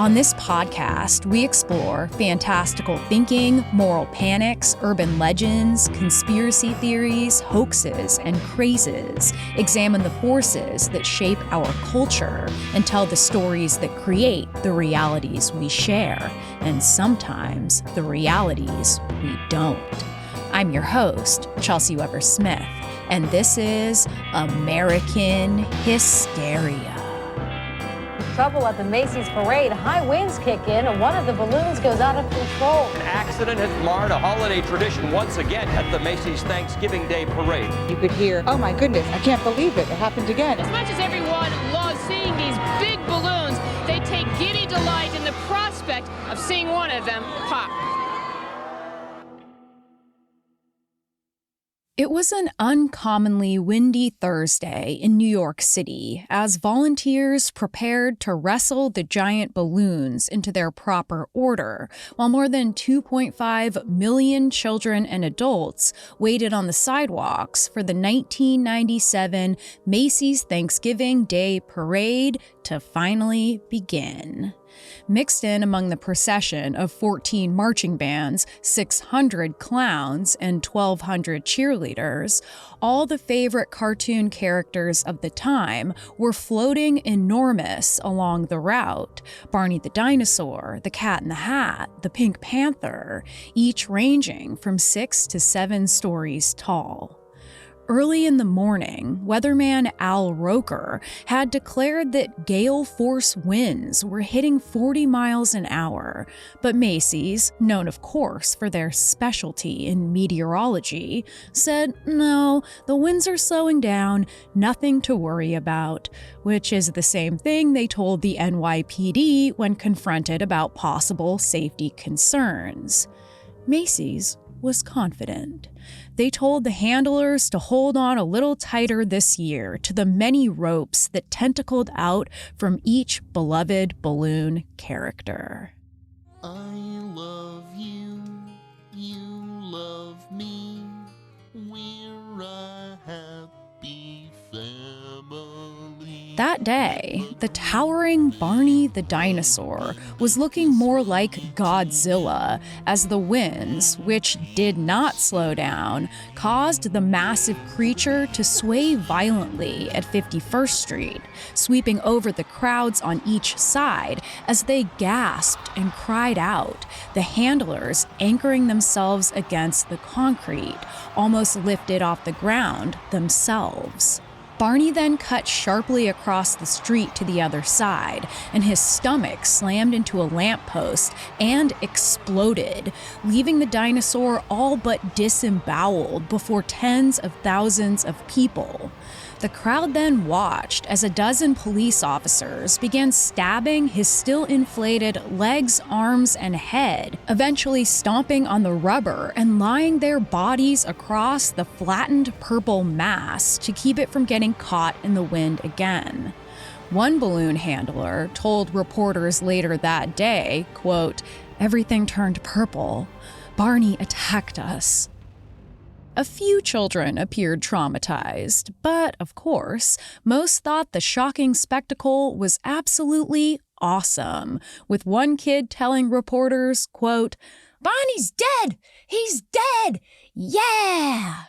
On this podcast, we explore fantastical thinking, moral panics, urban legends, conspiracy theories, hoaxes, and crazes, examine the forces that shape our culture, and tell the stories that create the realities we share, and sometimes the realities we don't. I'm your host, Chelsey Weber-Smith, and this is American Hysteria. Trouble at the Macy's parade. High winds kick in and one of the balloons goes out of control. An accident has marred a holiday tradition once again at the Macy's Thanksgiving Day Parade. You could hear, "Oh my goodness, I can't believe it happened again." As much as everyone loves seeing these big balloons, they take giddy delight in the prospect of seeing one of them pop. It was an uncommonly windy Thursday in New York City as volunteers prepared to wrestle the giant balloons into their proper order, while more than 2.5 million children and adults waited on the sidewalks for the 1997 Macy's Thanksgiving Day Parade to finally begin. Mixed in among the procession of 14 marching bands, 600 clowns, and 1,200 cheerleaders, all the favorite cartoon characters of the time were floating enormous along the route. Barney the Dinosaur, the Cat in the Hat, the Pink Panther, each ranging from 6 to 7 stories tall. Early in the morning, weatherman Al Roker had declared that gale force winds were hitting 40 miles an hour, but Macy's, known of course for their specialty in meteorology, said, no, the winds are slowing down, nothing to worry about, which is the same thing they told the NYPD when confronted about possible safety concerns. Macy's was confident. They told the handlers to hold on a little tighter this year to the many ropes that tentacled out from each beloved balloon character. I love you, you love me, we're a happy family. That day, the towering Barney the Dinosaur was looking more like Godzilla as the winds, which did not slow down, caused the massive creature to sway violently at 51st Street, sweeping over the crowds on each side as they gasped and cried out, the handlers anchoring themselves against the concrete, almost lifted off the ground themselves. Barney then cut sharply across the street to the other side, and his stomach slammed into a lamppost and exploded, leaving the dinosaur all but disemboweled before tens of thousands of people. The crowd then watched as a dozen police officers began stabbing his still inflated legs, arms, and head, eventually stomping on the rubber and lying their bodies across the flattened purple mass to keep it from getting caught in the wind again. One balloon handler told reporters later that day, quote, "Everything turned purple. Barney attacked us." A few children appeared traumatized, but of course, most thought the shocking spectacle was absolutely awesome, with one kid telling reporters, quote, "Barney's dead! He's dead! Yeah!"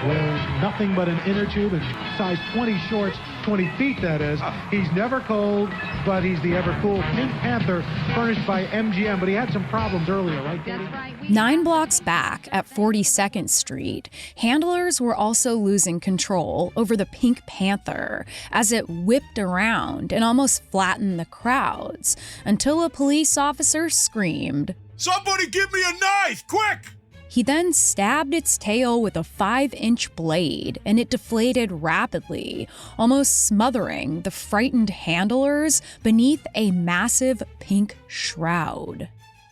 Wearing nothing but an inner tube and size 20 shorts, 20 feet that is. He's never cold, but he's the ever cool Pink Panther furnished by MGM, but he had some problems earlier, right, Katie? 9 blocks back at 42nd Street, handlers were also losing control over the Pink Panther as it whipped around and almost flattened the crowds until a police officer screamed, "Somebody give me a knife, quick!" He then stabbed its tail with a 5-inch blade, and it deflated rapidly, almost smothering the frightened handlers beneath a massive pink shroud.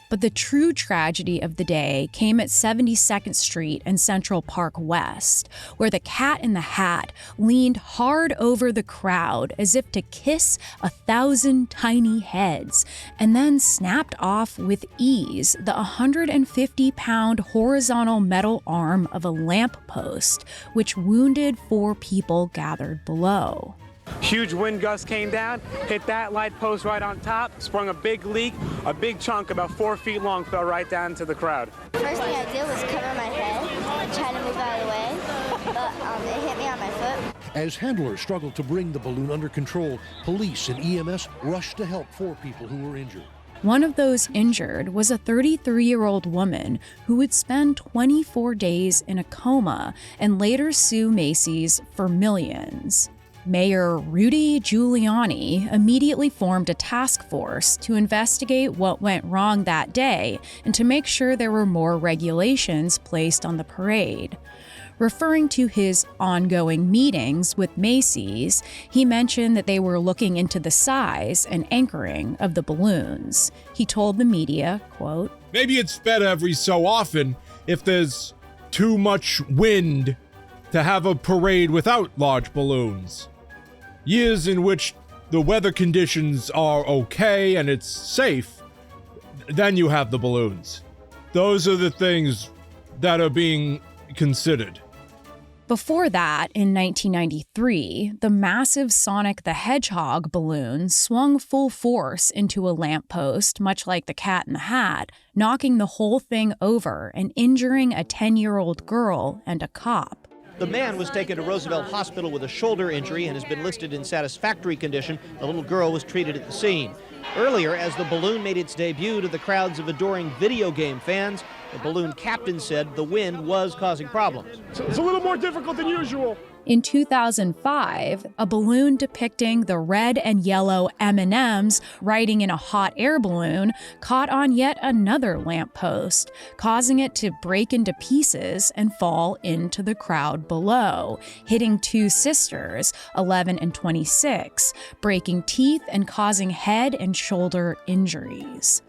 But the true tragedy of the day came at 72nd Street and Central Park West, where the Cat in the Hat leaned hard over the crowd as if to kiss 1,000 tiny heads, and then snapped off with ease the 150-pound horizontal metal arm of a lamppost, which wounded 4 people gathered below. Huge wind gust came down, hit that light post right on top, sprung a big leak. A big chunk about 4 feet long fell right down into the crowd. First thing I did was cover my head, try to move out of the way, but it hit me on my foot. As handlers struggled to bring the balloon under control, police and EMS rushed to help 4 people who were injured. One of those injured was a 33-year-old woman who would spend 24 days in a coma and later sue Macy's for millions. Mayor Rudy Giuliani immediately formed a task force to investigate what went wrong that day and to make sure there were more regulations placed on the parade. Referring to his ongoing meetings with Macy's, he mentioned that they were looking into the size and anchoring of the balloons. He told the media, quote, "Maybe it's better every so often, if there's too much wind, to have a parade without large balloons. Years in which the weather conditions are okay and it's safe, then you have the balloons. Those are the things that are being considered." Before that, in 1993, the massive Sonic the Hedgehog balloon swung full force into a lamppost, much like the Cat in the Hat, knocking the whole thing over and injuring a 10-year-old girl and a cop. The man was taken to Roosevelt Hospital with a shoulder injury and has been listed in satisfactory condition. The little girl was treated at the scene. Earlier, as the balloon made its debut to the crowds of adoring video game fans, the balloon captain said the wind was causing problems. It's a little more difficult than usual. In 2005, a balloon depicting the red and yellow M&Ms riding in a hot air balloon caught on yet another lamppost, causing it to break into pieces and fall into the crowd below, hitting 2 sisters, 11 and 26, breaking teeth and causing head and shoulder injuries.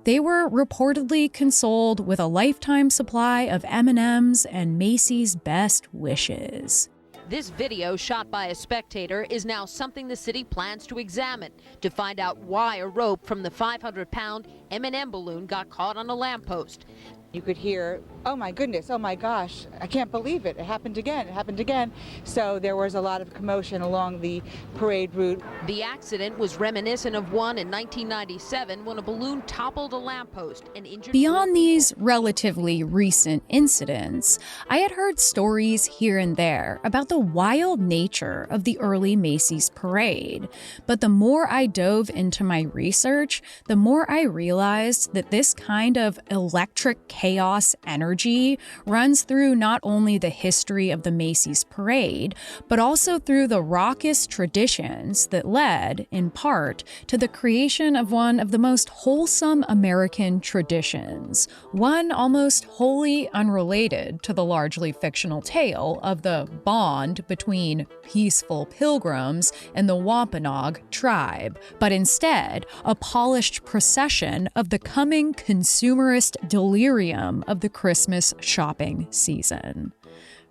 They were reportedly consoled with a lifetime supply of M&Ms and Macy's best wishes. This video, shot by a spectator, is now something the city plans to examine to find out why a rope from the 500-pound M&M balloon got caught on a lamppost. You could hear, "Oh my goodness, oh my gosh, I can't believe it, it happened again, it happened again." So there was a lot of commotion along the parade route. The accident was reminiscent of one in 1997 when a balloon toppled a lamppost and injured... Beyond these relatively recent incidents, I had heard stories here and there about the wild nature of the early Macy's parade. But the more I dove into my research, the more I realized that this kind of electric chaos energy runs through not only the history of the Macy's parade, but also through the raucous traditions that led, in part, to the creation of one of the most wholesome American traditions, one almost wholly unrelated to the largely fictional tale of the bond between peaceful pilgrims and the Wampanoag tribe, but instead a polished procession of the coming consumerist delirium of the Christmas shopping season.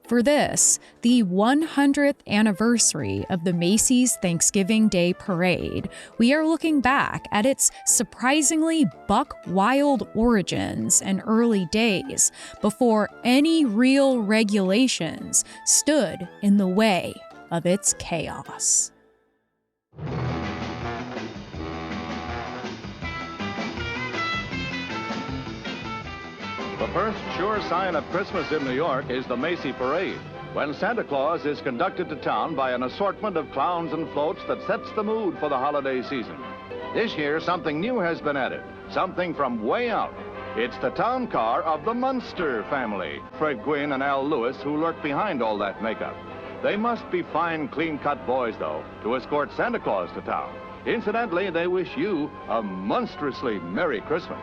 For this, the 100th anniversary of the Macy's Thanksgiving Day Parade, we are looking back at its surprisingly buck-wild origins and early days before any real regulations stood in the way of its chaos. The first sure sign of Christmas in New York is the Macy Parade, when Santa Claus is conducted to town by an assortment of clowns and floats that sets the mood for the holiday season. This year, something new has been added, something from way out. It's the town car of the Munster family, Fred Gwynn and Al Lewis, who lurk behind all that makeup. They must be fine, clean-cut boys, though, to escort Santa Claus to town. Incidentally, they wish you a monstrously Merry Christmas.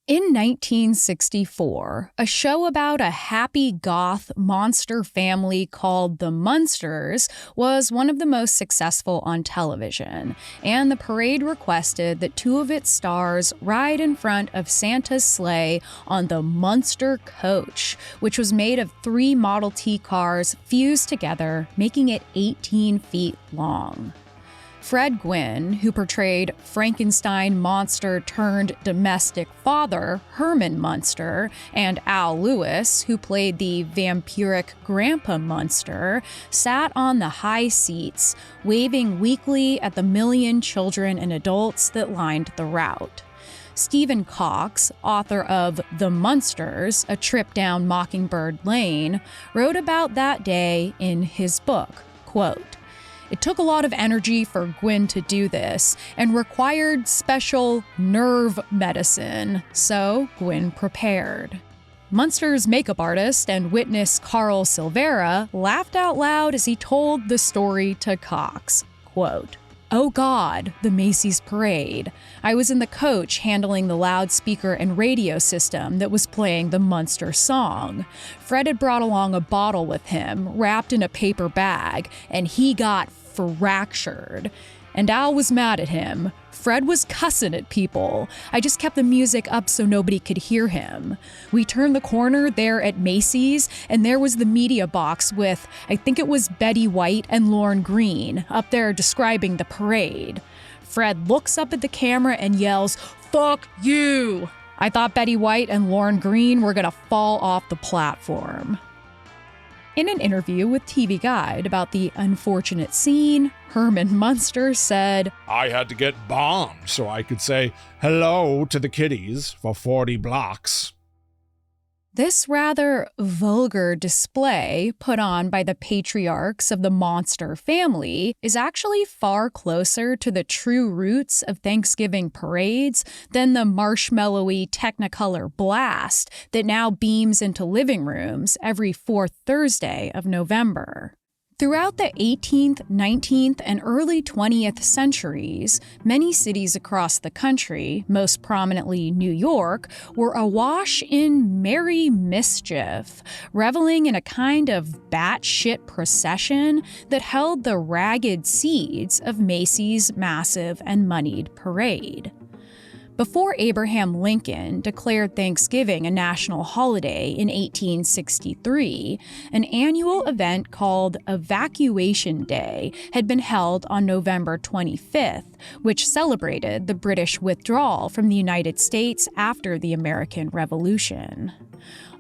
In 1964, a show about a happy goth monster family called the Munsters was one of the most successful on television, and the parade requested that 2 of its stars ride in front of Santa's sleigh on the Munster coach, which was made of 3 Model T cars fused together, making it 18 feet long. Fred Gwynne, who portrayed Frankenstein monster turned domestic father Herman Munster, and Al Lewis, who played the vampiric Grandpa Munster, sat on the high seats, waving weakly at the million children and adults that lined the route. Stephen Cox, author of The Munsters, A Trip Down Mockingbird Lane, wrote about that day in his book, quote, "It took a lot of energy for Gwynne to do this and required special nerve medicine, so Gwynne prepared." Munster's makeup artist and witness Carl Silvera laughed out loud as he told the story to Cox, quote, "Oh God, the Macy's Parade. I was in the coach handling the loudspeaker and radio system that was playing the Munster song. Fred had brought along a bottle with him, wrapped in a paper bag, and he got fractured. And Al was mad at him. Fred was cussing at people. I just kept the music up so nobody could hear him. We turned the corner there at Macy's, and there was the media box with, I think it was Betty White and Lorne Greene, up there describing the parade. Fred looks up at the camera and yells, 'Fuck you!' I thought Betty White and Lorne Greene were gonna fall off the platform." In an interview with TV Guide about the unfortunate scene, Herman Munster said, "I had to get bombed so I could say hello to the kiddies for 40 blocks." This rather vulgar display put on by the patriarchs of the Monster family is actually far closer to the true roots of Thanksgiving parades than the marshmallowy Technicolor blast that now beams into living rooms every fourth Thursday of November. Throughout the 18th, 19th, and early 20th centuries, many cities across the country, most prominently New York, were awash in merry mischief, reveling in a kind of batshit procession that held the ragged seeds of Macy's massive and moneyed parade. Before Abraham Lincoln declared Thanksgiving a national holiday in 1863, an annual event called Evacuation Day had been held on November 25th, which celebrated the British withdrawal from the United States after the American Revolution.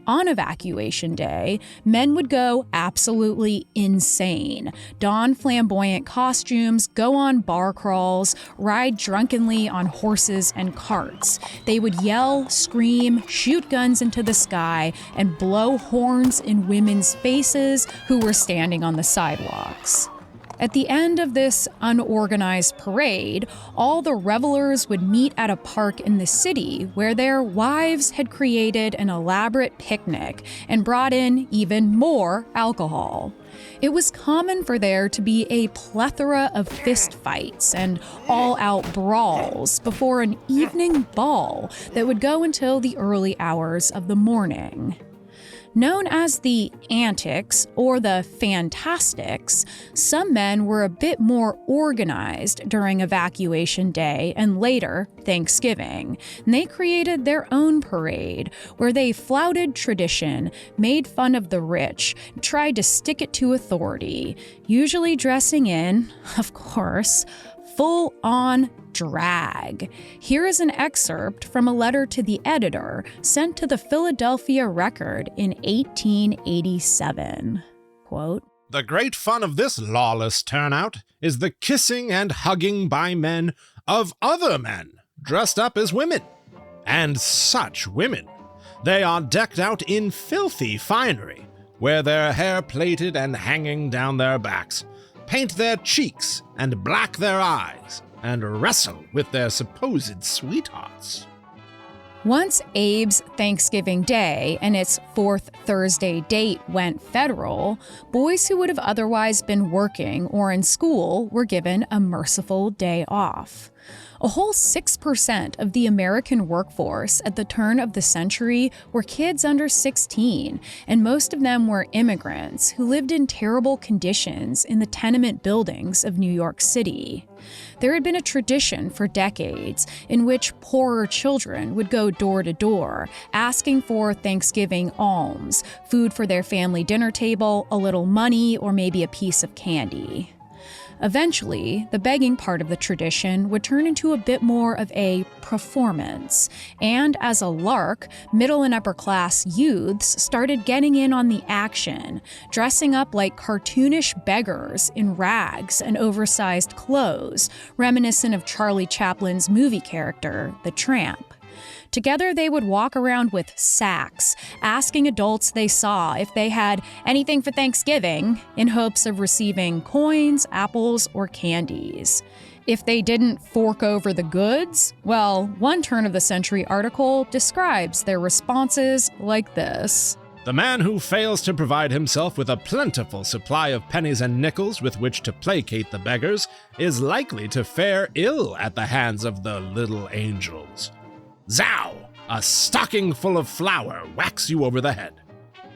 On Evacuation Day, men would go absolutely insane, don flamboyant costumes, go on bar crawls, ride drunkenly on horses and carts. They would yell, scream, shoot guns into the sky, and blow horns in women's faces who were standing on the sidewalks. At the end of this unorganized parade, all the revelers would meet at a park in the city where their wives had created an elaborate picnic and brought in even more alcohol. It was common for there to be a plethora of fistfights and all-out brawls before an evening ball that would go until the early hours of the morning. Known as the Antics or the Fantastics, some men were a bit more organized during Evacuation Day and later Thanksgiving, and they created their own parade where they flouted tradition, made fun of the rich, and tried to stick it to authority, usually dressing in, of course, full-on drag. Here is an excerpt from a letter to the editor sent to the Philadelphia Record in 1887. Quote, "The great fun of this lawless turnout is the kissing and hugging by men of other men, dressed up as women. And such women! They are decked out in filthy finery, wear their hair plaited and hanging down their backs, paint their cheeks and black their eyes, and wrestle with their supposed sweethearts." Once Abe's Thanksgiving Day and its fourth Thursday date went federal, boys who would have otherwise been working or in school were given a merciful day off. A whole 6% of the American workforce at the turn of the century were kids under 16, and most of them were immigrants who lived in terrible conditions in the tenement buildings of New York City. There had been a tradition for decades in which poorer children would go door to door, asking for Thanksgiving alms, food for their family dinner table, a little money, or maybe a piece of candy. Eventually, the begging part of the tradition would turn into a bit more of a performance, and as a lark, middle and upper class youths started getting in on the action, dressing up like cartoonish beggars in rags and oversized clothes, reminiscent of Charlie Chaplin's movie character, the Tramp. Together, they would walk around with sacks, asking adults they saw if they had anything for Thanksgiving, in hopes of receiving coins, apples, or candies. If they didn't fork over the goods, well, one turn-of-the-century article describes their responses like this. The man who fails to provide himself with a plentiful supply of pennies and nickels with which to placate the beggars is likely to fare ill at the hands of the little angels. Zow! A stocking full of flour whacks you over the head.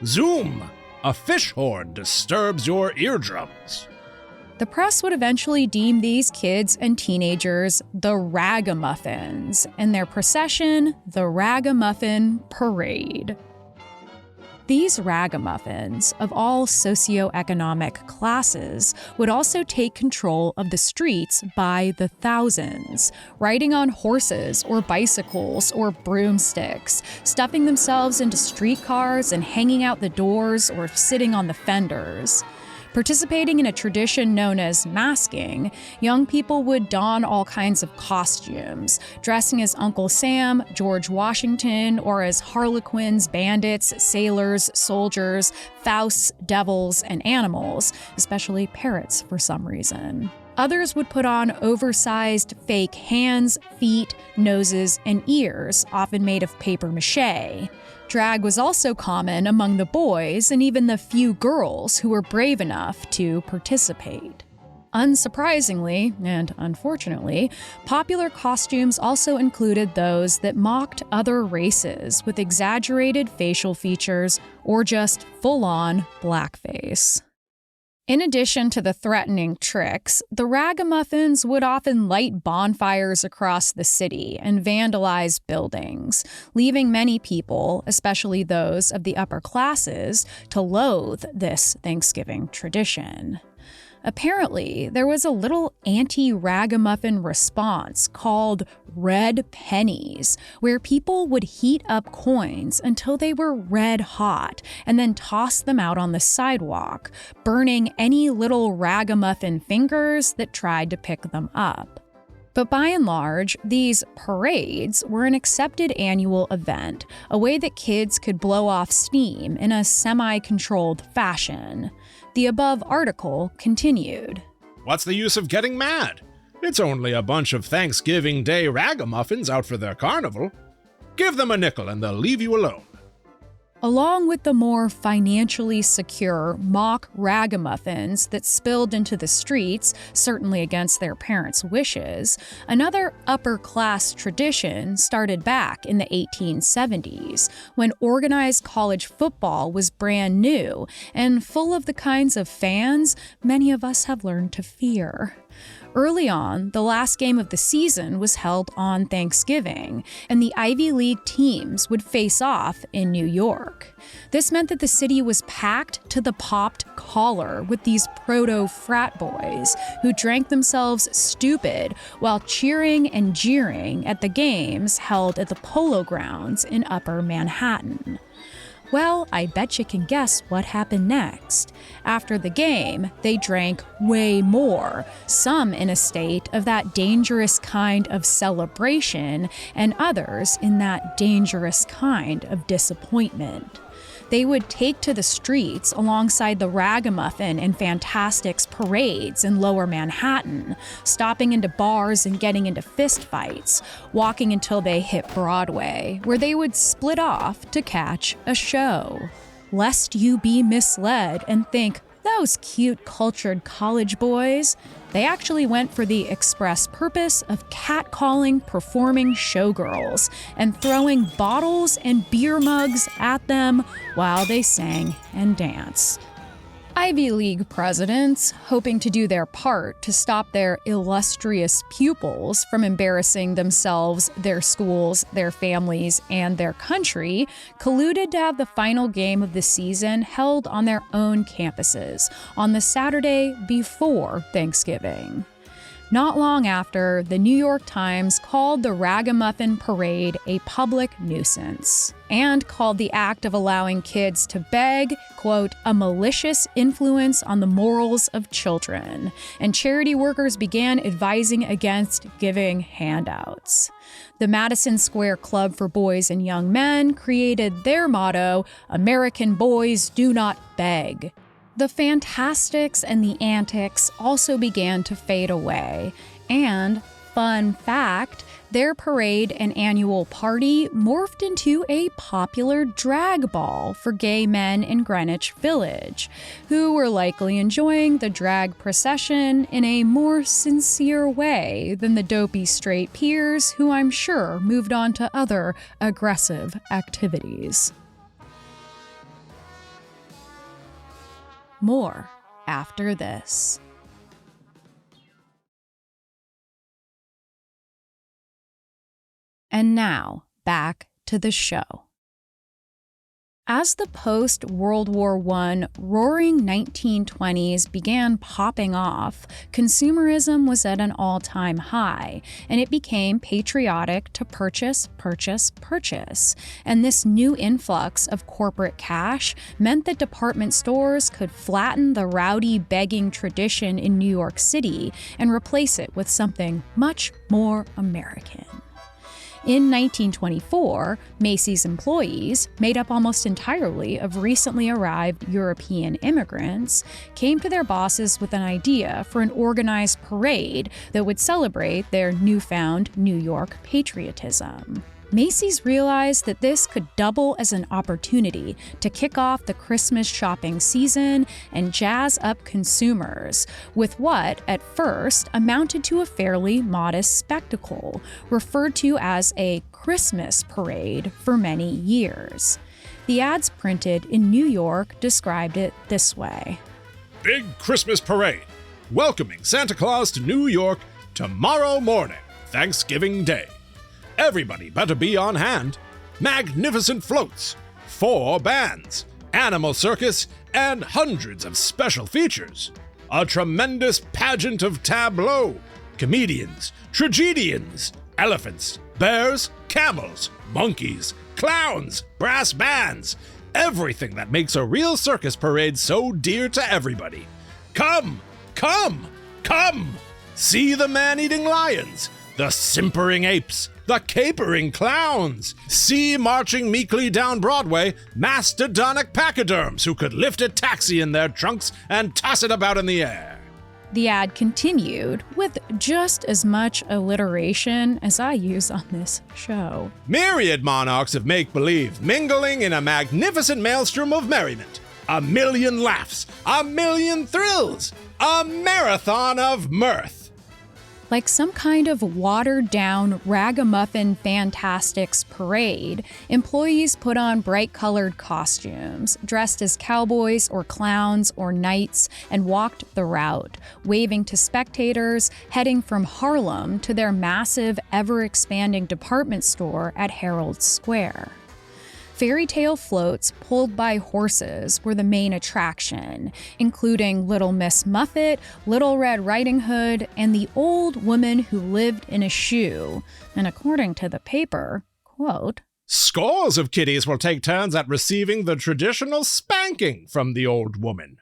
Zoom! A fish horn disturbs your eardrums. The press would eventually deem these kids and teenagers the ragamuffins, and their procession the Ragamuffin Parade. These ragamuffins, of all socioeconomic classes, would also take control of the streets by the thousands, riding on horses or bicycles or broomsticks, stuffing themselves into streetcars and hanging out the doors or sitting on the fenders. Participating in a tradition known as masking, young people would don all kinds of costumes, dressing as Uncle Sam, George Washington, or as harlequins, bandits, sailors, soldiers, fausts, devils, and animals, especially parrots for some reason. Others would put on oversized fake hands, feet, noses, and ears, often made of paper mache. Drag was also common among the boys and even the few girls who were brave enough to participate. Unsurprisingly, and unfortunately, popular costumes also included those that mocked other races with exaggerated facial features or just full-on blackface. In addition to the threatening tricks, the ragamuffins would often light bonfires across the city and vandalize buildings, leaving many people, especially those of the upper classes, to loathe this Thanksgiving tradition. Apparently, there was a little anti-ragamuffin response called red pennies, where people would heat up coins until they were red hot and then toss them out on the sidewalk, burning any little ragamuffin fingers that tried to pick them up. But by and large, these parades were an accepted annual event, a way that kids could blow off steam in a semi-controlled fashion. The above article continued. What's the use of getting mad? It's only a bunch of Thanksgiving Day ragamuffins out for their carnival. Give them a nickel and they'll leave you alone. Along with the more financially secure mock ragamuffins that spilled into the streets, certainly against their parents' wishes, another upper-class tradition started back in the 1870s, when organized college football was brand new and full of the kinds of fans many of us have learned to fear. Early on, the last game of the season was held on Thanksgiving, and the Ivy League teams would face off in New York. This meant that the city was packed to the popped collar with these proto-frat boys who drank themselves stupid while cheering and jeering at the games held at the Polo Grounds in Upper Manhattan. Well, I bet you can guess what happened next. After the game, they drank way more, some in a state of that dangerous kind of celebration, and others in that dangerous kind of disappointment. They would take to the streets alongside the Ragamuffin and Fantastics parades in Lower Manhattan, stopping into bars and getting into fistfights, walking until they hit Broadway, where they would split off to catch a show. Lest you be misled and think, those cute, cultured college boys, they actually went for the express purpose of catcalling performing showgirls and throwing bottles and beer mugs at them while they sang and danced. Ivy League presidents, hoping to do their part to stop their illustrious pupils from embarrassing themselves, their schools, their families, and their country, colluded to have the final game of the season held on their own campuses on the Saturday before Thanksgiving. Not long after, the New York Times called the Ragamuffin Parade a public nuisance and called the act of allowing kids to beg, quote, a malicious influence on the morals of children, and charity workers began advising against giving handouts. The Madison Square Club for Boys and Young Men created their motto, American boys do not beg. The fantastics and the antics also began to fade away, and, fun fact, their parade and annual party morphed into a popular drag ball for gay men in Greenwich Village, who were likely enjoying the drag procession in a more sincere way than the dopey straight peers who I'm sure moved on to other aggressive activities. More after this. And now, back to the show. As the post-World War I roaring 1920s began popping off, consumerism was at an all-time high, and it became patriotic to purchase. And this new influx of corporate cash meant that department stores could flatten the rowdy begging tradition in New York City and replace it with something much more American. In 1924, Macy's employees, made up almost entirely of recently arrived European immigrants, came to their bosses with an idea for an organized parade that would celebrate their newfound New York patriotism. Macy's realized that this could double as an opportunity to kick off the Christmas shopping season and jazz up consumers with what, at first, amounted to a fairly modest spectacle, referred to as a Christmas parade for many years. The ads printed in New York described it this way. Big Christmas parade, welcoming Santa Claus to New York tomorrow morning, Thanksgiving Day. Everybody better be on hand. Magnificent floats, 4 bands, animal circus, and hundreds of special features. A tremendous pageant of tableau, comedians, tragedians, elephants, bears, camels, monkeys, clowns, brass bands, everything that makes a real circus parade so dear to everybody. Come, come, come! See the man-eating lions, the simpering apes, the capering clowns. See marching meekly down Broadway mastodonic pachyderms who could lift a taxi in their trunks and toss it about in the air. The ad continued with just as much alliteration as I use on this show. Myriad monarchs of make-believe mingling in a magnificent maelstrom of merriment. A million laughs, a million thrills, a marathon of mirth. Like some kind of watered-down ragamuffin fantastics parade, employees put on bright-colored costumes, dressed as cowboys or clowns or knights, and walked the route, waving to spectators heading from Harlem to their massive, ever-expanding department store at Herald Square. Fairy tale floats pulled by horses were the main attraction, including Little Miss Muffet, Little Red Riding Hood, and the old woman who lived in a shoe. And according to the paper, quote, scores of kiddies will take turns at receiving the traditional spanking from the old woman.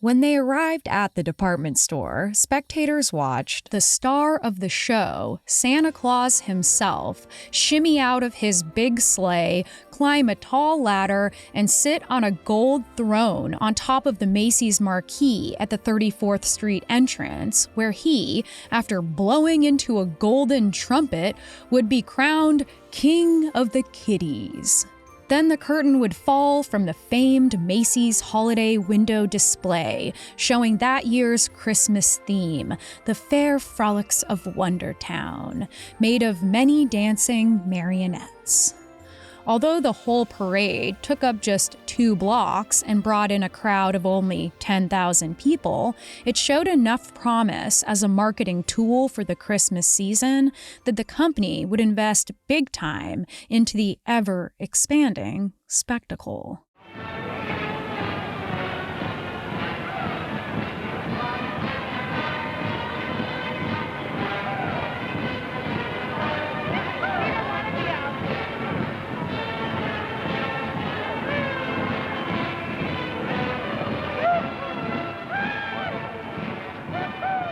When they arrived at the department store, spectators watched the star of the show, Santa Claus himself, shimmy out of his big sleigh, climb a tall ladder, and sit on a gold throne on top of the Macy's marquee at the 34th Street entrance, where he, after blowing into a golden trumpet, would be crowned King of the Kiddies. Then the curtain would fall from the famed Macy's holiday window display, showing that year's Christmas theme, the Fair Frolics of Wondertown, made of many dancing marionettes. Although the whole parade took up just 2 blocks and brought in a crowd of only 10,000 people, it showed enough promise as a marketing tool for the Christmas season that the company would invest big time into the ever-expanding spectacle.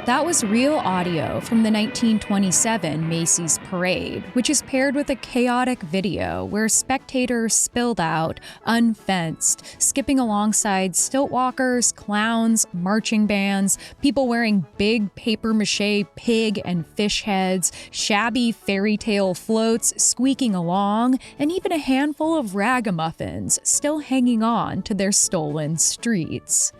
That was real audio from the 1927 Macy's Parade, which is paired with a chaotic video where spectators spilled out, unfenced, skipping alongside stilt walkers, clowns, marching bands, people wearing big papier-mâché pig and fish heads, shabby fairy tale floats squeaking along, and even a handful of ragamuffins still hanging on to their stolen streets.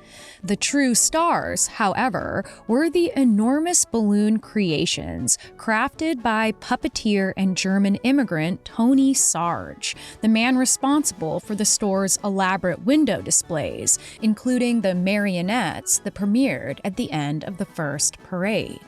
The true stars, however, were the enormous balloon creations crafted by puppeteer and German immigrant Tony Sarge, the man responsible for the store's elaborate window displays, including the marionettes that premiered at the end of the first parade.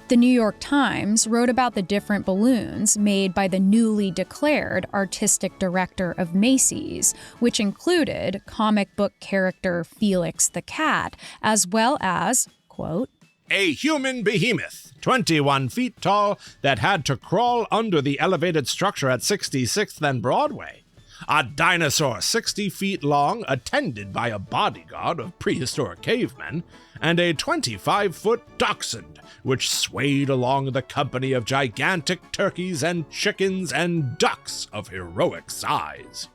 The New York Times wrote about the different balloons made by the newly declared artistic director of Macy's, which included comic book character Felix the Cat, as well as, quote, a human behemoth, 21 feet tall, that had to crawl under the elevated structure at 66th and Broadway. A dinosaur 60 feet long, attended by a bodyguard of prehistoric cavemen, and a 25-foot dachshund, which swayed along the company of gigantic turkeys and chickens and ducks of heroic size.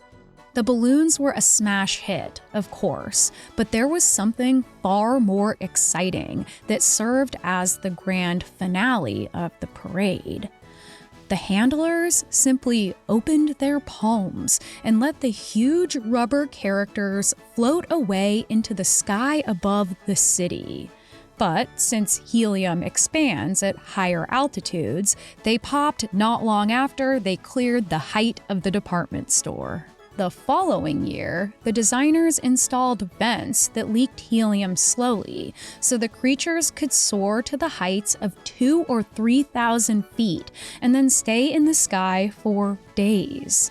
The balloons were a smash hit, of course, but there was something far more exciting that served as the grand finale of the parade. The handlers simply opened their palms and let the huge rubber characters float away into the sky above the city. But since helium expands at higher altitudes, they popped not long after they cleared the height of the department store. The following year, the designers installed vents that leaked helium slowly, so the creatures could soar to the heights of 2,000 or 3,000 feet and then stay in the sky for days.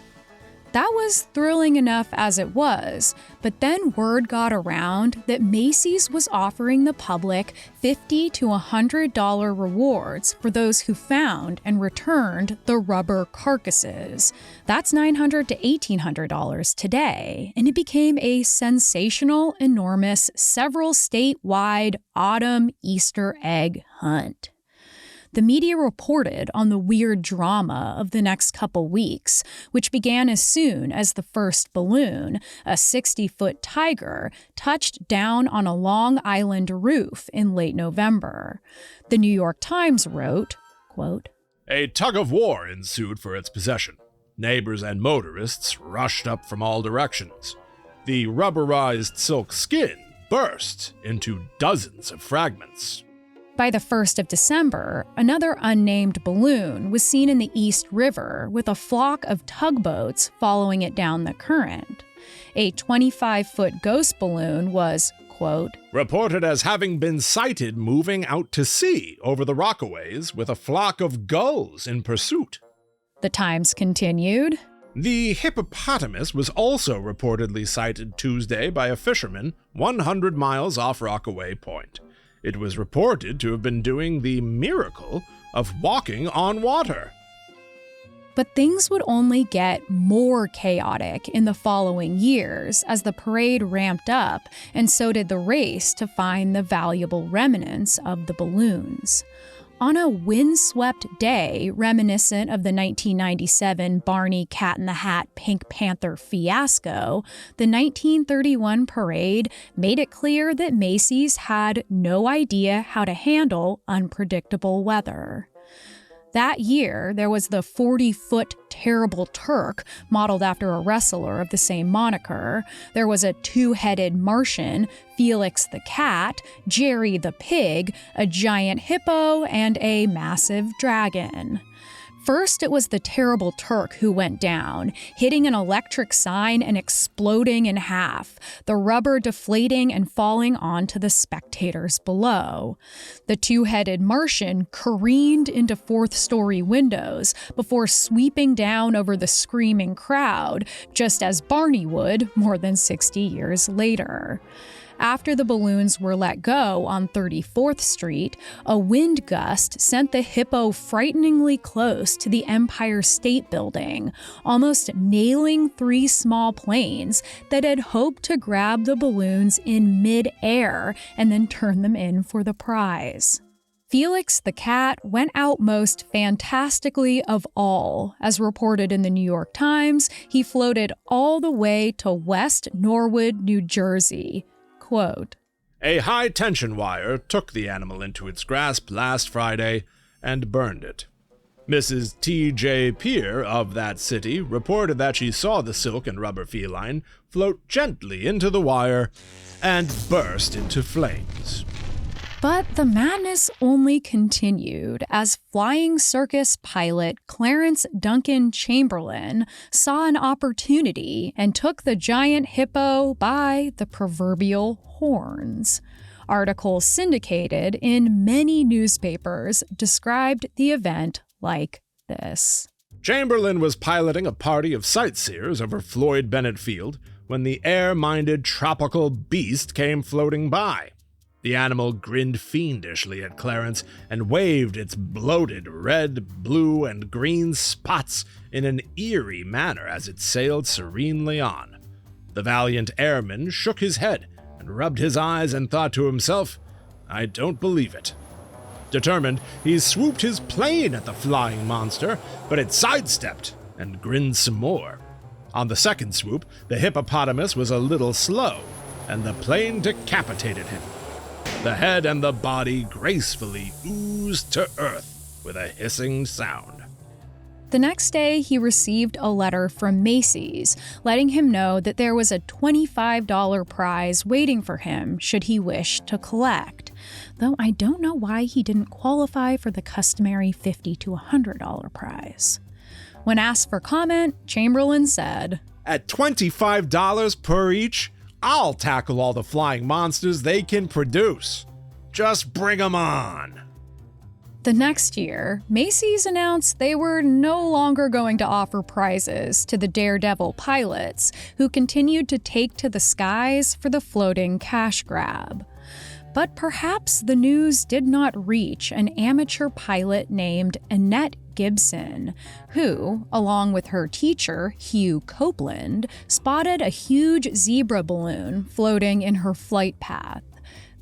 That was thrilling enough as it was, but then word got around that Macy's was offering the public $50 to $100 rewards for those who found and returned the rubber carcasses. That's $900 to $1,800 today, and it became a sensational, enormous, several statewide autumn Easter egg hunt. The media reported on the weird drama of the next couple weeks, which began as soon as the first balloon, a 60-foot tiger, touched down on a Long Island roof in late November. The New York Times wrote, quote, a tug-of-war ensued for its possession. Neighbors and motorists rushed up from all directions. The rubberized silk skin burst into dozens of fragments. By the 1st of December, another unnamed balloon was seen in the East River with a flock of tugboats following it down the current. A 25-foot ghost balloon was, quote, reported as having been sighted moving out to sea over the Rockaways with a flock of gulls in pursuit. The Times continued, the hippopotamus was also reportedly sighted Tuesday by a fisherman 100 miles off Rockaway Point. It was reported to have been doing the miracle of walking on water. But things would only get more chaotic in the following years as the parade ramped up, and so did the race to find the valuable remnants of the balloons. On a windswept day reminiscent of the 1997 Barney Cat in the Hat Pink Panther fiasco, the 1931 parade made it clear that Macy's had no idea how to handle unpredictable weather. That year, there was the 40-foot Terrible Turk, modeled after a wrestler of the same moniker. There was a two-headed Martian, Felix the Cat, Jerry the Pig, a giant hippo, and a massive dragon. First, it was the Terrible Turk who went down, hitting an electric sign and exploding in half, the rubber deflating and falling onto the spectators below. The two-headed Martian careened into fourth-story windows before sweeping down over the screaming crowd, just as Barney would more than 60 years later. After the balloons were let go on 34th Street, a wind gust sent the hippo frighteningly close to the Empire State Building, almost nailing 3 small planes that had hoped to grab the balloons in mid-air and then turn them in for the prize. Felix the cat went out most fantastically of all. As reported in the New York Times, he floated all the way to West Norwood, New Jersey. Quote, "A high-tension wire took the animal into its grasp last Friday and burned it. Mrs. T.J. Peer of that city reported that she saw the silk and rubber feline float gently into the wire and burst into flames." But the madness only continued as flying circus pilot Clarence Duncan Chamberlain saw an opportunity and took the giant hippo by the proverbial horns. Articles syndicated in many newspapers described the event like this. Chamberlain was piloting a party of sightseers over Floyd Bennett Field when the air-minded tropical beast came floating by. The animal grinned fiendishly at Clarence and waved its bloated red, blue, and green spots in an eerie manner as it sailed serenely on. The valiant airman shook his head and rubbed his eyes and thought to himself, "I don't believe it." Determined, he swooped his plane at the flying monster, but it sidestepped and grinned some more. On the second swoop, the hippopotamus was a little slow, and the plane decapitated him. The head and the body gracefully oozed to earth with a hissing sound. The next day, he received a letter from Macy's, letting him know that there was a $25 prize waiting for him should he wish to collect. Though I don't know why he didn't qualify for the customary $50 to $100 prize. When asked for comment, Chamberlain said, "At $25 per each, I'll tackle all the flying monsters they can produce. Just bring 'em on." The next year, Macy's announced they were no longer going to offer prizes to the daredevil pilots who continued to take to the skies for the floating cash grab. But perhaps the news did not reach an amateur pilot named Annette Gibson, who, along with her teacher, Hugh Copeland, spotted a huge zebra balloon floating in her flight path.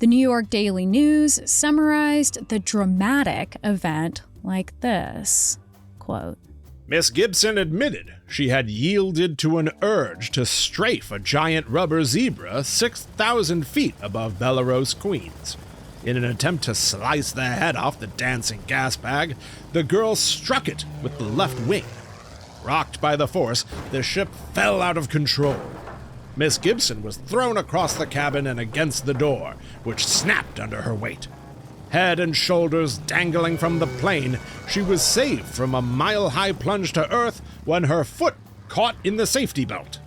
The New York Daily News summarized the dramatic event like this, quote, Miss Gibson admitted she had yielded to an urge to strafe a giant rubber zebra 6,000 feet above Bellerose, Queens. In an attempt to slice the head off the dancing gas bag, the girl struck it with the left wing. Rocked by the force, the ship fell out of control. Miss Gibson was thrown across the cabin and against the door, which snapped under her weight. Head and shoulders dangling from the plane, she was saved from a mile-high plunge to earth when her foot caught in the safety belt.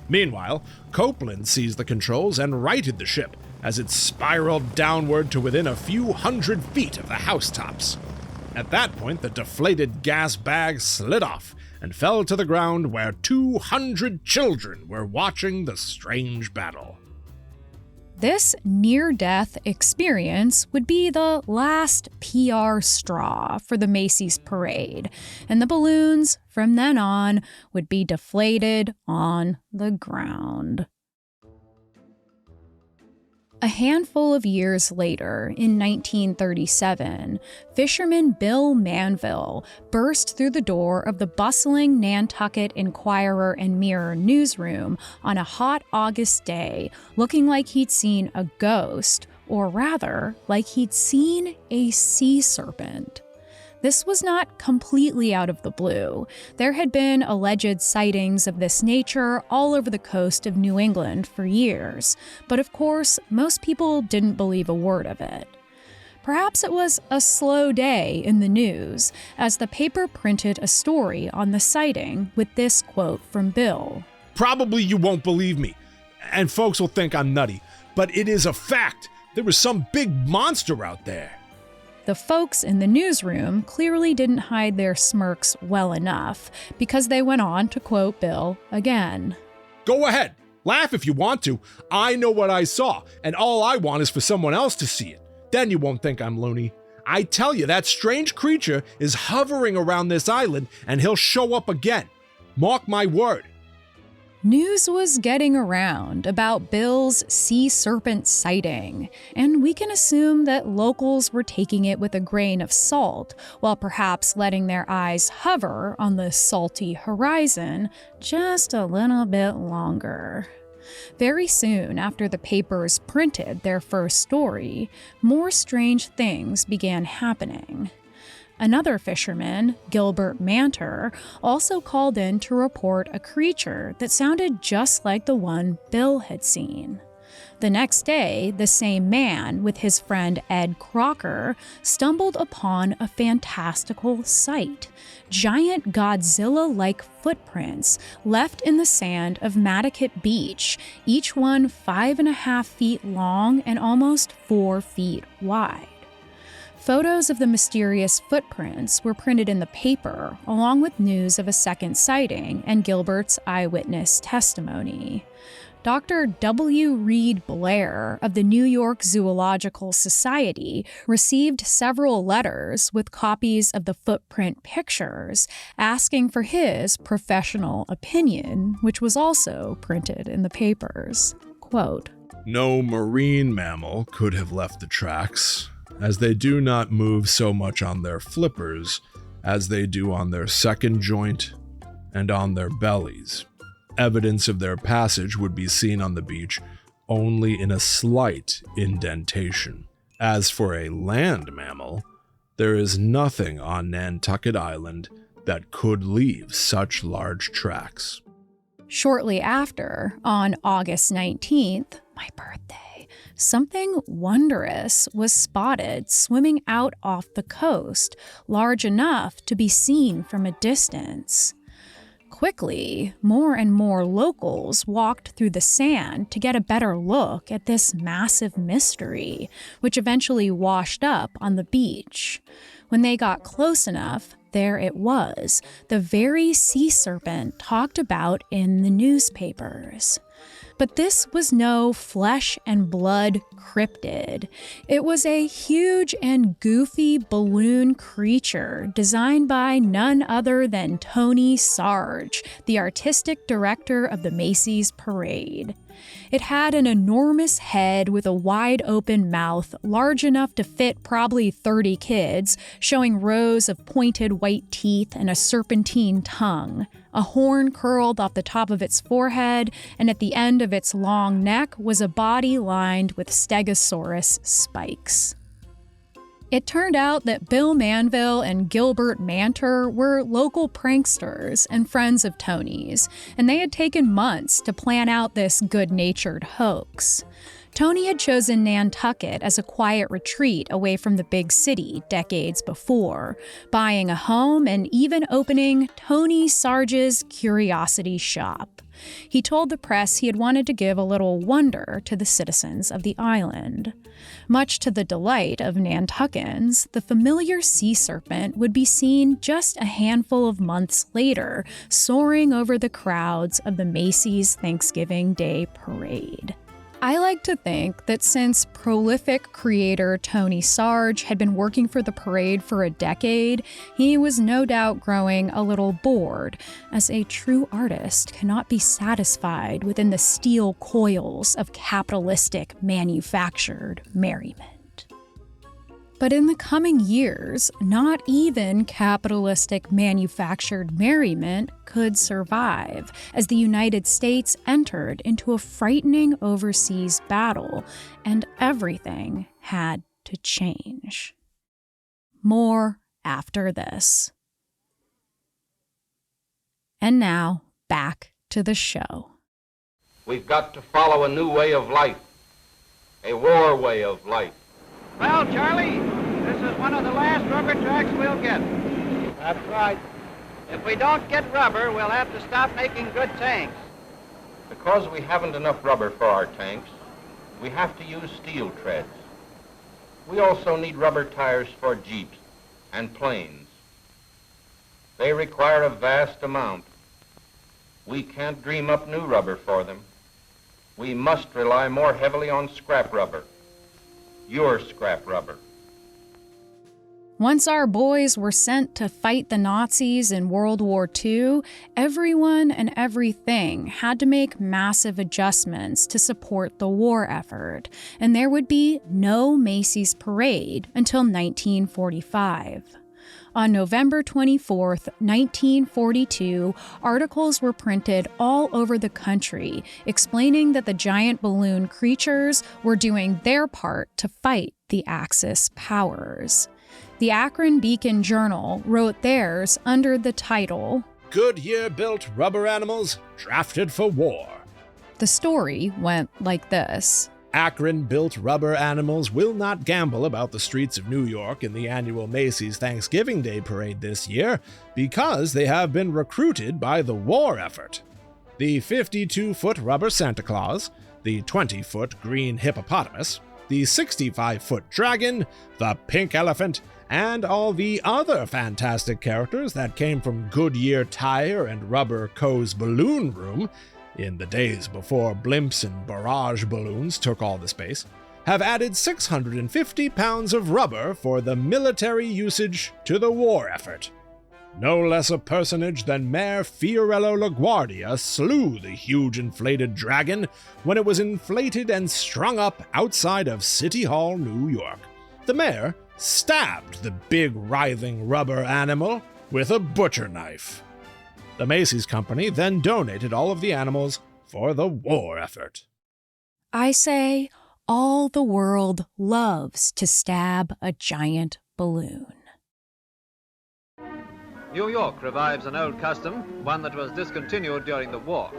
Meanwhile, Copeland seized the controls and righted the ship as it spiraled downward to within a few hundred feet of the housetops. At that point, the deflated gas bag slid off and fell to the ground where 200 children were watching the strange battle. This near-death experience would be the last PR straw for the Macy's parade, and the balloons, from then on, would be deflated on the ground. A handful of years later, in 1937, fisherman Bill Manville burst through the door of the bustling Nantucket Enquirer and Mirror newsroom on a hot August day, looking like he'd seen a ghost, or rather, like he'd seen a sea serpent. This was not completely out of the blue. There had been alleged sightings of this nature all over the coast of New England for years, but of course, most people didn't believe a word of it. Perhaps it was a slow day in the news, as the paper printed a story on the sighting with this quote from Bill. Probably you won't believe me, and folks will think I'm nutty, but it is a fact. There was some big monster out there. The folks in the newsroom clearly didn't hide their smirks well enough, because they went on to quote Bill again. Go ahead, laugh if you want to. I know what I saw, and all I want is for someone else to see it. Then you won't think I'm loony. I tell you, that strange creature is hovering around this island, and he'll show up again. Mark my word. News was getting around about Bill's sea serpent sighting, and we can assume that locals were taking it with a grain of salt, while perhaps letting their eyes hover on the salty horizon just a little bit longer. Very soon after the papers printed their first story, more strange things began happening. Another fisherman, Gilbert Manter, also called in to report a creature that sounded just like the one Bill had seen. The next day, the same man, with his friend Ed Crocker, stumbled upon a fantastical sight: giant Godzilla-like footprints left in the sand of Mattakit Beach, each one 5.5 feet long and almost 4 feet wide. Photos of the mysterious footprints were printed in the paper, along with news of a second sighting and Gilbert's eyewitness testimony. Dr. W. Reed Blair of the New York Zoological Society received several letters with copies of the footprint pictures, asking for his professional opinion, which was also printed in the papers. Quote, "No marine mammal could have left the tracks, as they do not move so much on their flippers as they do on their second joint and on their bellies. Evidence of their passage would be seen on the beach only in a slight indentation. As for a land mammal, there is nothing on Nantucket Island that could leave such large tracks." Shortly after, on August 19th, my birthday, something wondrous was spotted swimming out off the coast, large enough to be seen from a distance. Quickly, more and more locals walked through the sand to get a better look at this massive mystery, which eventually washed up on the beach. When they got close enough, there it was, the very sea serpent talked about in the newspapers. But this was no flesh and blood cryptid. It was a huge and goofy balloon creature designed by none other than Tony Sarge, the artistic director of the Macy's Parade. It had an enormous head with a wide-open mouth, large enough to fit probably 30 kids, showing rows of pointed white teeth and a serpentine tongue. A horn curled off the top of its forehead, and at the end of its long neck was a body lined with Stegosaurus spikes. It turned out that Bill Manville and Gilbert Manter were local pranksters and friends of Tony's, and they had taken months to plan out this good-natured hoax. Tony had chosen Nantucket as a quiet retreat away from the big city decades before, buying a home and even opening Tony Sarge's Curiosity Shop. He told the press he had wanted to give a little wonder to the citizens of the island. Much to the delight of Nantuckets, the familiar sea serpent would be seen just a handful of months later, soaring over the crowds of the Macy's Thanksgiving Day Parade. I like to think that since prolific creator Tony Sarge had been working for the parade for a decade, he was no doubt growing a little bored, as a true artist cannot be satisfied within the steel coils of capitalistic manufactured merriment. But in the coming years, not even capitalistic manufactured merriment could survive, as the United States entered into a frightening overseas battle, and everything had to change. More after this. And now, back to the show. We've got to follow a new way of life, a war way of life. Well, Charlie, one of the last rubber tracks we'll get. That's right. If we don't get rubber, we'll have to stop making good tanks. Because we haven't enough rubber for our tanks, we have to use steel treads. We also need rubber tires for Jeeps and planes. They require a vast amount. We can't dream up new rubber for them. We must rely more heavily on scrap rubber. Your scrap rubber. Once our boys were sent to fight the Nazis in World War II, everyone and everything had to make massive adjustments to support the war effort, and there would be no Macy's Parade until 1945. On November 24, 1942, articles were printed all over the country explaining that the giant balloon creatures were doing their part to fight the Axis powers. The Akron Beacon Journal wrote theirs under the title, "Goodyear-built rubber animals drafted for war." The story went like this. Akron-built rubber animals will not gamble about the streets of New York in the annual Macy's Thanksgiving Day Parade this year because they have been recruited by the war effort. The 52-foot rubber Santa Claus, the 20-foot green hippopotamus, the 65-foot dragon, the pink elephant, and all the other fantastic characters that came from Goodyear Tire and Rubber Co.'s balloon room in the days before blimps and barrage balloons took all the space, have added 650 pounds of rubber for the military usage to the war effort. No less a personage than Mayor Fiorello LaGuardia slew the huge inflated dragon when it was inflated and strung up outside of City Hall, New York. The mayor stabbed the big writhing rubber animal with a butcher knife. The Macy's Company then donated all of the animals for the war effort. I say, all the world loves to stab a giant balloon. New York revives an old custom, one that was discontinued during the war.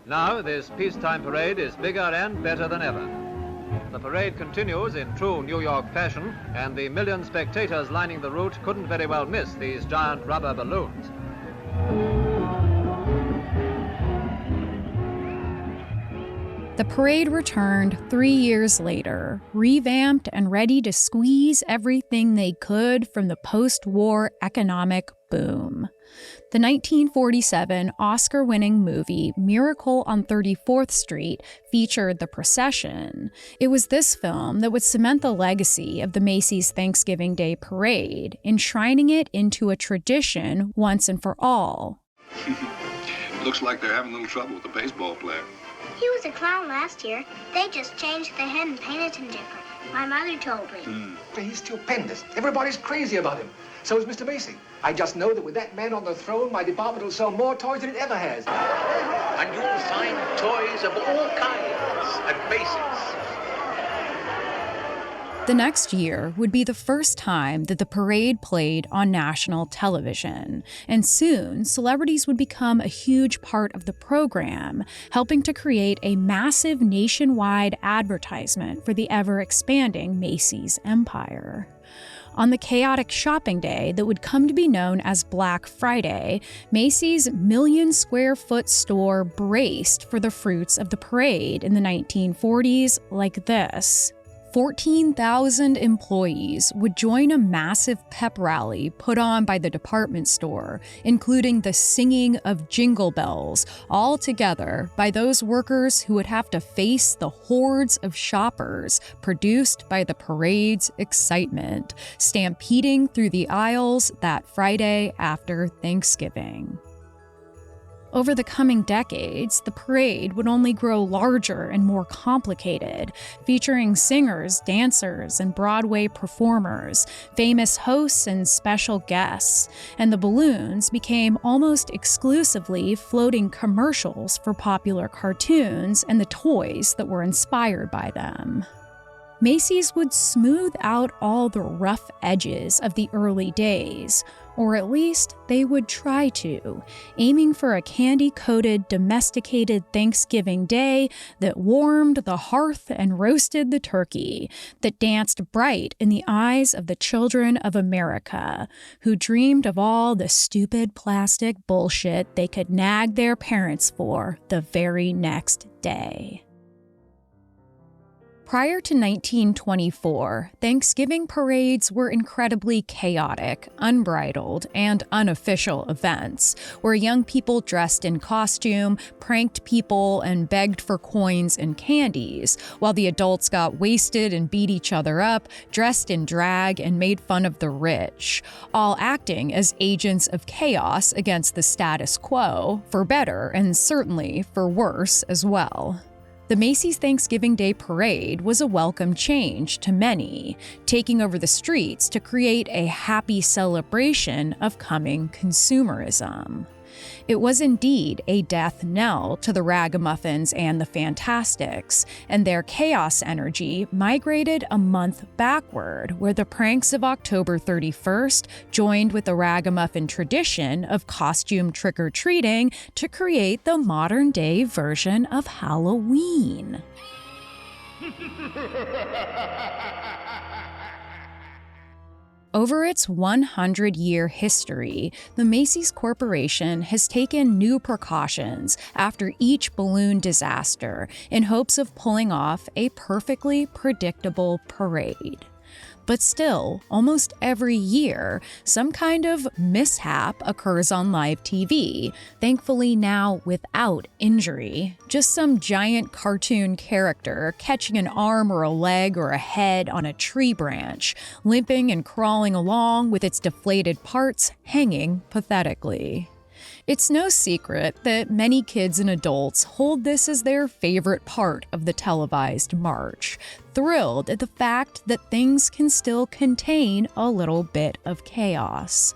Now this peacetime parade is bigger and better than ever. The parade continues in true New York fashion, and the million spectators lining the route couldn't very well miss these giant rubber balloons. The parade returned 3 years later, revamped and ready to squeeze everything they could from the post-war economic boom. The 1947 Oscar-winning movie Miracle on 34th Street featured the procession. It was this film that would cement the legacy of the Macy's Thanksgiving Day Parade, enshrining it into a tradition once and for all. Looks like they're having a little trouble with the baseball player. He was a clown last year. They just changed the head and painted him different. My mother told me. He's stupendous. Everybody's crazy about him. So is Mr. Macy. I just know that with that man on the throne, my department will sell more toys than it ever has. And you'll find toys of all kinds at Macy's. The next year would be the first time that the parade played on national television, and soon celebrities would become a huge part of the program, helping to create a massive nationwide advertisement for the ever-expanding Macy's empire. On the chaotic shopping day that would come to be known as Black Friday, Macy's million-square-foot store braced for the fruits of the parade in the 1940s like this. 14,000 employees would join a massive pep rally put on by the department store, including the singing of jingle bells, all together by those workers who would have to face the hordes of shoppers produced by the parade's excitement, stampeding through the aisles that Friday after Thanksgiving. Over the coming decades, the parade would only grow larger and more complicated, featuring singers, dancers, and Broadway performers, famous hosts, and special guests, and the balloons became almost exclusively floating commercials for popular cartoons and the toys that were inspired by them. Macy's would smooth out all the rough edges of the early days. Or at least they would try to, aiming for a candy-coated, domesticated Thanksgiving Day that warmed the hearth and roasted the turkey, that danced bright in the eyes of the children of America, who dreamed of all the stupid plastic bullshit they could nag their parents for the very next day. Prior to 1924, Thanksgiving parades were incredibly chaotic, unbridled, and unofficial events, where young people dressed in costume, pranked people, and begged for coins and candies, while the adults got wasted and beat each other up, dressed in drag, and made fun of the rich, all acting as agents of chaos against the status quo, for better and certainly for worse as well. The Macy's Thanksgiving Day Parade was a welcome change to many, taking over the streets to create a happy celebration of coming consumerism. It was indeed a death knell to the Ragamuffins and the Fantastics, and their chaos energy migrated a month backward, where the pranks of October 31st joined with the Ragamuffin tradition of costume trick-or-treating to create the modern-day version of Halloween. Over its 100-year history, the Macy's Corporation has taken new precautions after each balloon disaster in hopes of pulling off a perfectly predictable parade. But still, almost every year, some kind of mishap occurs on live TV, thankfully now without injury. Just some giant cartoon character catching an arm or a leg or a head on a tree branch, limping and crawling along with its deflated parts hanging pathetically. It's no secret that many kids and adults hold this as their favorite part of the televised march, thrilled at the fact that things can still contain a little bit of chaos.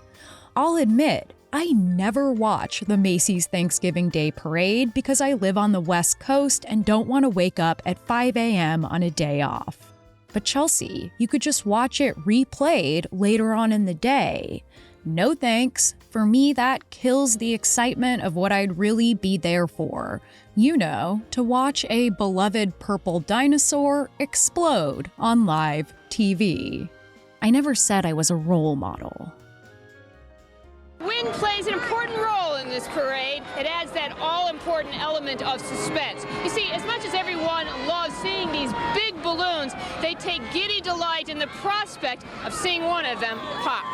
I'll admit, I never watch the Macy's Thanksgiving Day Parade because I live on the West Coast and don't want to wake up at 5 a.m. on a day off. But Chelsey, you could just watch it replayed later on in the day. No thanks. For me, that kills the excitement of what I'd really be there for. You know, to watch a beloved purple dinosaur explode on live TV. I never said I was a role model. Wind plays an important role in this parade. It adds that all-important element of suspense. You see, as much as everyone loves seeing these big balloons, they take giddy delight in the prospect of seeing one of them pop.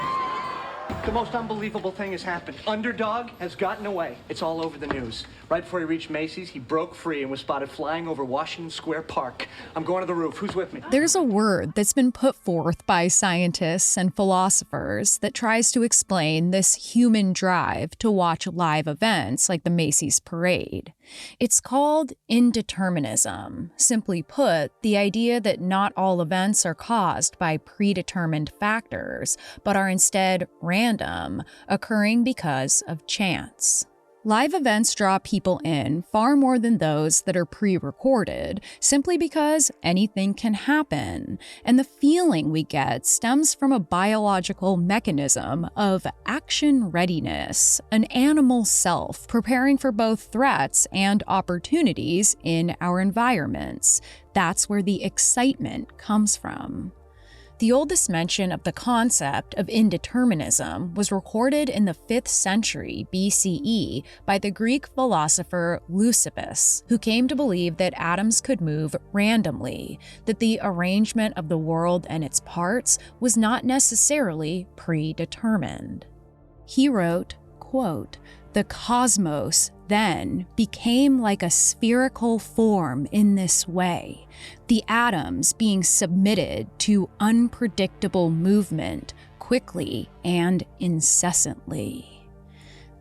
The most unbelievable thing has happened. Underdog has gotten away. It's all over the news. Right before he reached Macy's, he broke free and was spotted flying over Washington Square Park. I'm going to the roof. Who's with me? There's a word that's been put forth by scientists and philosophers that tries to explain this human drive to watch live events like the Macy's Parade. It's called indeterminism. Simply put, the idea that not all events are caused by predetermined factors, but are instead random, occurring because of chance. Live events draw people in far more than those that are pre-recorded, simply because anything can happen, and the feeling we get stems from a biological mechanism of action readiness, an animal self preparing for both threats and opportunities in our environments. That's where the excitement comes from. The oldest mention of the concept of indeterminism was recorded in the 5th century BCE by the Greek philosopher Leucippus, who came to believe that atoms could move randomly, that the arrangement of the world and its parts was not necessarily predetermined. He wrote, quote, "The cosmos then became like a spherical form in this way, the atoms being submitted to unpredictable movement quickly and incessantly."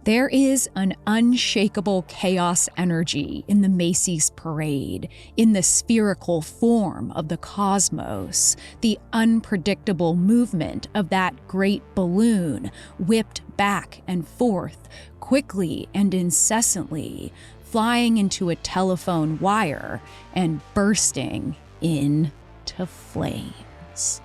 There is an unshakable chaos energy in the Macy's Parade, in the spherical form of the cosmos, the unpredictable movement of that great balloon whipped back and forth, quickly and incessantly, flying into a telephone wire and bursting into flames.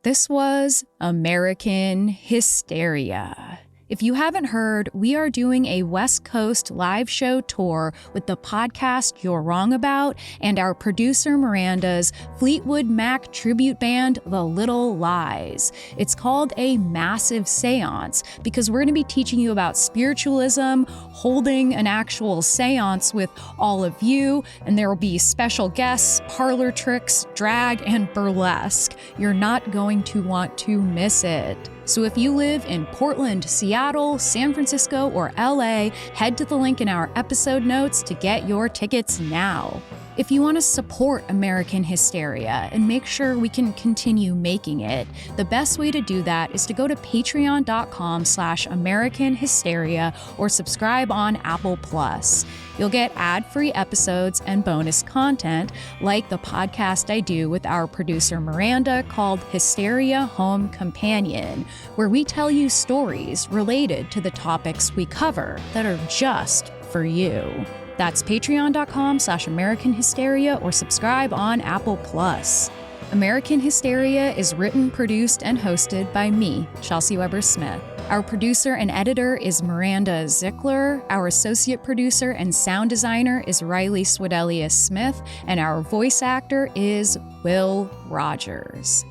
This was American Hysteria. If you haven't heard, we are doing a West Coast live show tour with the podcast You're Wrong About and our producer Miranda's Fleetwood Mac tribute band, The Little Lies. It's called a massive seance because we're going to be teaching you about spiritualism, holding an actual seance with all of you, and there will be special guests, parlor tricks, drag, and burlesque. You're not going to want to miss it. So if you live in Portland, Seattle, San Francisco, or LA, head to the link in our episode notes to get your tickets now. If you want to support American Hysteria and make sure we can continue making it, the best way to do that is to go to patreon.com/American Hysteria or subscribe on Apple Plus. You'll get ad-free episodes and bonus content like the podcast I do with our producer Miranda called Hysteria Home Companion, where we tell you stories related to the topics we cover that are just for you. That's patreon.com/American Hysteria or subscribe on Apple Plus. American Hysteria is written, produced, and hosted by me, Chelsey Weber-Smith. Our producer and editor is Miranda Zickler. Our associate producer and sound designer is Riley Swedelius-Smith, and our voice actor is Will Rogers.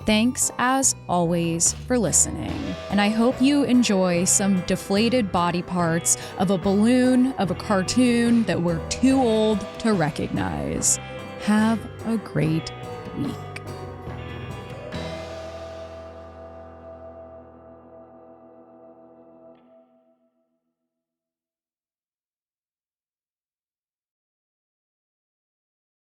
Thanks, as always, for listening, and I hope you enjoy some deflated body parts of a balloon of a cartoon that we're too old to recognize. Have a great week.